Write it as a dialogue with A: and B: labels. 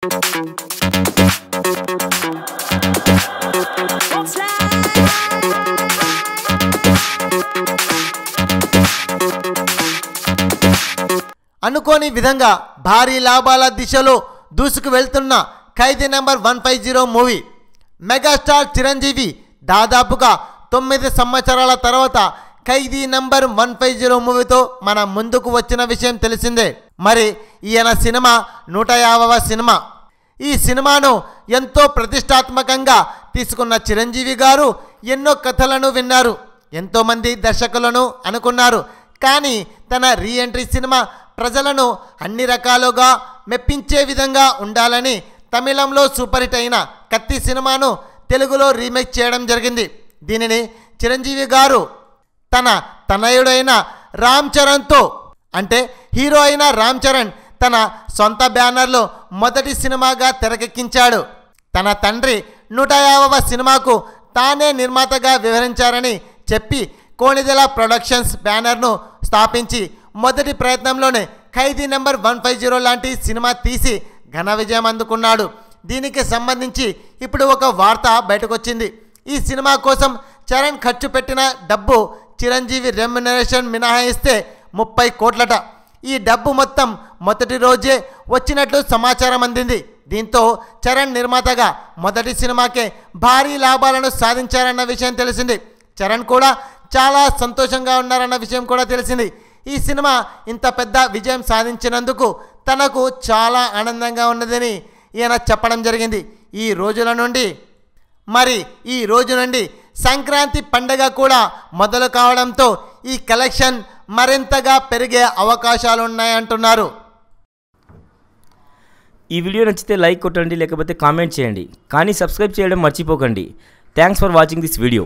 A: అనుకోని విధంగా భారీ లాభాల దిశలో దూసుకు వెళ్తున్న ఖైదీ నంబర్ 150 మూవీ. మెగాస్టార్ చిరంజీవి దాదాపుగా 9 సంవత్సరాల తర్వాత ఖైదీ నంబర్ 150 మూవీతో మన ముందుకు వచ్చిన విషయం తెలిసిందే. మరి ఈయన సినిమా 150వ సినిమా. ఈ సినిమాను ఎంతో ప్రతిష్టాత్మకంగా తీసుకున్న చిరంజీవి గారు ఎన్నో కథలను విన్నారు, ఎంతోమంది దర్శకులను అనుకున్నారు. కానీ తన రీఎంట్రీ సినిమా ప్రజలను అన్ని రకాలుగా మెప్పించే విధంగా ఉండాలని తమిళంలో సూపర్ హిట్ అయిన కత్తి సినిమాను తెలుగులో రీమేక్ చేయడం జరిగింది. దీనిని చిరంజీవి గారు తన తనయుడైన రామ్ చరణ్తో, అంటే హీరో అయిన రామ్ చరణ్ తన సొంత బ్యానర్లో మొదటి సినిమాగా తెరకెక్కించాడు. తన తండ్రి 150వ సినిమాకు తానే నిర్మాతగా వ్యవహరించారని చెప్పి కోణిదెల ప్రొడక్షన్స్ బ్యానర్ను స్థాపించి మొదటి ప్రయత్నంలోనే ఖైదీ నంబర్ 150 లాంటి సినిమా తీసి ఘన విజయం అందుకున్నాడు. దీనికి సంబంధించి ఇప్పుడు ఒక వార్త బయటకు వచ్చింది. ఈ సినిమా కోసం చరణ్ ఖర్చు పెట్టిన డబ్బు చిరంజీవి రెమ్యునరేషన్ మినహాయిస్తే 30 కోట్లట. ఈ డబ్బు మొత్తం మొదటి రోజే వచ్చినట్లు సమాచారం అందింది. దీంతో చరణ్ నిర్మాతగా మొదటి సినిమాకే భారీ లాభాలను సాధించారన్న విషయం తెలిసింది. చరణ్ కూడా చాలా సంతోషంగా ఉన్నారన్న విషయం కూడా తెలిసింది. ఈ సినిమా ఇంత పెద్ద విజయం సాధించినందుకు తనకు చాలా ఆనందంగా ఉన్నదని ఈయన చెప్పడం జరిగింది. ఈ రోజు నుండి సంక్రాంతి పండుగ కూడా మొదలు కావడంతో ఈ కలెక్షన్ మరింతగా పెరిగే అవకాశాలు ఉన్నాయంటున్నారు.
B: ఈ వీడియో నచ్చితే లైక్ కొట్టండి, లేకపోతే కామెంట్ చేయండి, కానీ సబ్స్క్రైబ్ చేయడం మర్చిపోకండి. Thanks for watching this video.